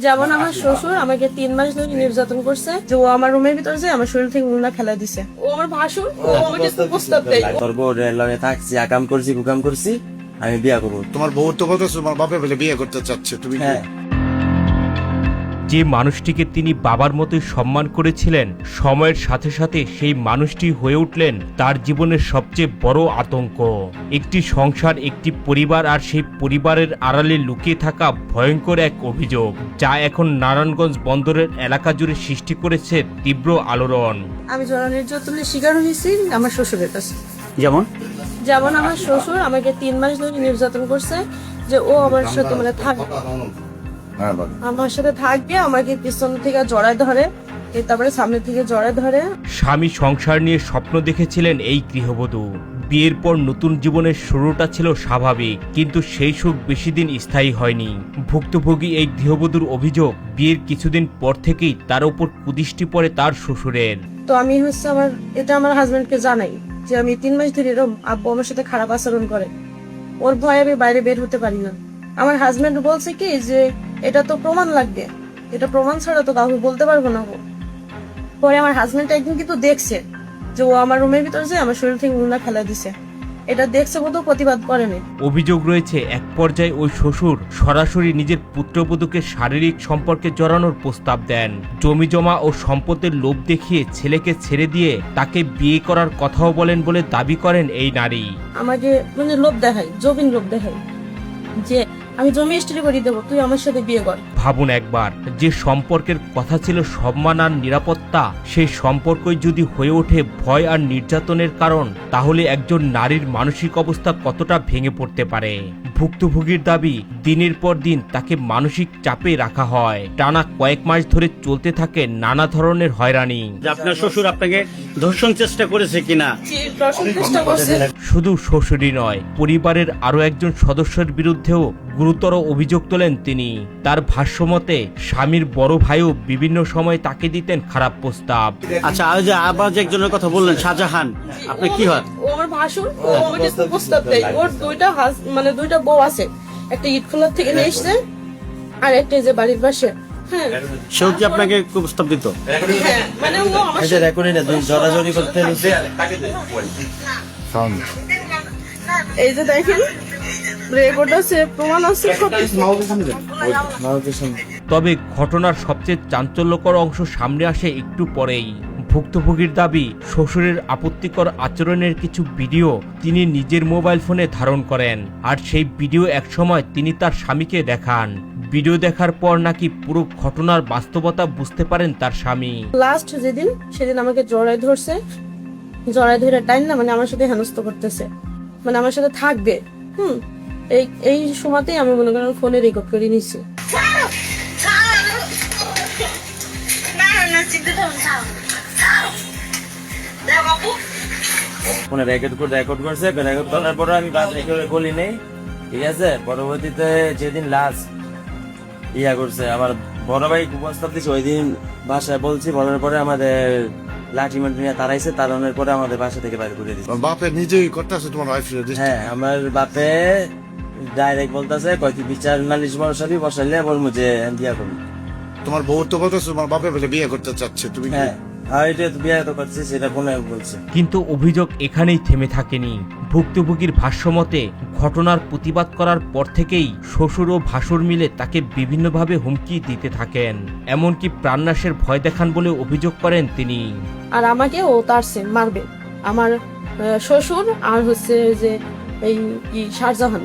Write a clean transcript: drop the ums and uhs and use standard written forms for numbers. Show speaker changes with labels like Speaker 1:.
Speaker 1: যেমন আমার শ্বশুর আমাকে 3 মাস ধরে নির্যাতন করছে, যে ও আমার রুমের ভিতরে যে আমার শরীর থেকে উন্না ফেলা দিছে। ও আমার ভাসুর, ও আমাকে প্রস্তাব দেয়।
Speaker 2: তোর বউ লগে থাকছি, আকাম করছি, কুকাম করছি, আমি বিয়া করবো।
Speaker 3: তোমার বউ তো কথা তোমার বাপে বলে বিয়ে করতে চাচ্ছে, তুমি কি?
Speaker 2: হ্যাঁ,
Speaker 4: যে মানুষটিকে তিনি বাবার মতোই সম্মান করেছিলেন, সময়ের সাথে সাথে সেই মানুষটি হয়ে উঠলেন তার জীবনের সবচেয়ে বড় আতঙ্ক। একটি সংসার, একটি পরিবার, আর সেই পরিবারের আড়ালে লুকিয়ে থাকা ভয়ঙ্কর এক অভিযোগ, যা এখন নারায়ণগঞ্জ বন্দরের এলাকা জুড়ে সৃষ্টি করেছে তীব্র আলোড়ন।
Speaker 1: আমি যারা নির্যাতনের শিকার হয়েছি আমার শ্বশুরের কাছে।
Speaker 2: যেমন
Speaker 1: যেমন আমার শ্বশুর আমাকে 3 মাস ধরে নির্যাতন করছে, যে ও আমার সাথে থাকবে,
Speaker 3: হ্যাঁ বলো।
Speaker 1: আমার সাথে থাকবে, আমাকে পিছন থেকে জড়ায় ধরে, তারপরে সামনে থেকে জড়ায় ধরে।
Speaker 4: স্বামী সংসার নিয়ে স্বপ্ন দেখেছিলেন এই গৃহবধূ। বিয়ের পর নতুন জীবনের শুরুটা ছিল স্বাভাবিক, কিন্তু সেই সুখ বেশি দিন স্থায়ী হয়নি। ভুক্তভোগী এই গৃহবধূর অভিযোগ, বিয়ের কিছুদিন পর থেকেই তার উপর কুদৃষ্টি পড়ে তার শ্বশুরের।
Speaker 1: তো আমি এটা আমার হাজবেন্ডকে জানাই যে আমি 3 মাস ধরে এরকম আব্বু আমার সাথে খারাপ আচরণ করে, ওর ভয়ে আমি বাইরে বের হতে পারি না। আমার হাজবেন্ড বলছে কি যে এটা তো প্রমাণ লাগবে, এটা প্রমাণ ছাড়া তো কাউকে বলতে পারবো না। পরে আমার হাজবেন্ড একদিন কিন্তু দেখছে যে ও আমার রুমের ভিতরে যে আমার শরীর থেকে উন্না ফেলা দিছে, এটা দেখছে, বোধহয় প্রতিবাদ করেনি।
Speaker 4: অভিযোগ রয়েছে, এক পর্যায়ে ওই শ্বশুর সরাসরি নিজের পুত্রবধূকে শারীরিক সম্পর্কে জড়ানোর প্রস্তাব দেন। জমি জমা ও সম্পদের লোভ দেখিয়ে ছেলেকে ছেড়ে দিয়ে তাকে বিয়ে করার কথাও বলেন বলে দাবি করেন এই নারী।
Speaker 1: আমাকে লোভ দেখাই, জমিন লোভ দেখাই, যে আমি জমি স্ত্রী করে দেবো, তুই আমার সাথে বিয়ে কর।
Speaker 4: ভাবুন একবার, যে সম্পর্কের কথা ছিল সম্মান আর নিরাপত্তা, সেই সম্পর্কই যদি হয়ে ওঠে ভয় আর নির্যাতনের কারণ, তাহলে একজন নারীর মানসিক অবস্থা কতটা ভেঙে পড়তে পারে। ভুক্তভোগীর দাবি, দিনের পর দিন তাকে মানসিক চাপে রাখা হয়, টানা কয়েক মাস ধরে চলতে থাকে নানা ধরনের হয়রানি।
Speaker 5: আপনার শ্বশুর আপনাকে ধর্ষণ চেষ্টা করেছে কিনা?
Speaker 1: চেষ্টা করছে।
Speaker 4: শুধু শ্বশুরই নয়, পরিবারের আরো একজন সদস্যের বিরুদ্ধেও গুরুতর অভিযোগ তোলেন তিনি। তার ভাষ্যমতে স্বামীর বড় ভাইও বিভিন্ন সময় তাকে দিতেন খারাপ প্রস্তাব।
Speaker 5: আচ্ছা, আর যে আবার যে একজনের কথা বললেন, শাহজাহান, আপনি কি হয়?
Speaker 1: ও আমার ভাসুর, ও আমাকে প্রস্তাব দেয়। ওর দুইটা বউ আছে, একটা ইটখোলার থেকে নিয়ে এসছে, আর একটা যে বাড়ির পাশে। হ্যাঁ,
Speaker 5: সেও কি আপনাকে প্রস্তাব দিত?
Speaker 1: হ্যাঁ, ও আমার সাথে
Speaker 2: রেকর্ডিং না, জড়াজড়ি করতে নিছে।
Speaker 3: সাউন্ড
Speaker 1: এই যে দেখেন, রেকর্ড আছে, প্রমাণ আছে, সব কিছু।
Speaker 4: তবে ঘটনার সবচেয়ে চাঞ্চল্যকর অংশ সামনে আসে একটু পরেই। ভুক্তভোগীর দাবি, শ্বশুরের আপত্তিকর আচরণের কিছু ভিডিও তিনি নিজের মোবাইল ফোনে ধারণ করেন, আর সেই ভিডিও একসময় তিনি তার স্বামীকে দেখান। ভিডিও দেখার পর নাকি পুরো ঘটনার বাস্তবতা বুঝতে পারেন তার স্বামী।
Speaker 1: লাস্ট সেদিন আমাকে জড়ায় ধরছে, জড়ায় ধরে টাইম না আমার সাথে হেনস্থ করতেছে, আমার সাথে থাকবে। এই সময়তেই আমি মনে করেন ফোনে রেকর্ড করে নিছি।
Speaker 2: ফোনে রেকর্ড করছে, রেকর্ড করার পরে আমি বাদ রেখে বলি নেই, ঠিক আছে। পরবর্তীতে যেদিন লাস্ট করছে আমার বড় ভাই প্রস্তাব দিচ্ছে, ওই দিন বাসায় বলছি, বলার পরে আমাদের লাঠি মাটি নিয়ে তারাইছে, তাড়ানোর পরে আমাদের বাসা থেকে বাইরে করে দিচ্ছে।
Speaker 3: তোমার বাপে নিজেই করতেছে তোমার ওয়াইফ?
Speaker 2: হ্যাঁ, আমার বাপে ডাইরেক্ট বলতেছে, কয়েকটি বিচার নালিশ বসাইলে বলবো যে বিয়া করবো।
Speaker 3: তোমার বউ তো কথা তোমার বাপে বলে বিয়ে করতে চাচ্ছে, তুমি কি?
Speaker 2: হ্যাঁ, এটা তো বিয়ে তো করছে, সেটা ফোনে বলছে।
Speaker 4: কিন্তু অভিযোগ এখানেই থেমে থাকেনি। ভুক্তভোগীর ভাষ্যমতে, ঘটনার প্রতিবাদ করার পর থেকেই শ্বশুর ও ভাসুর মিলে তাকে বিভিন্নভাবে হুমকি দিতে থাকেন, এমনকি প্রাণনাশের ভয় দেখান বলে অভিযোগ করেন তিনি।
Speaker 1: আর আমাকে ও তারছে মারবে, আমার শ্বশুর আর যে এই শাহজাহান।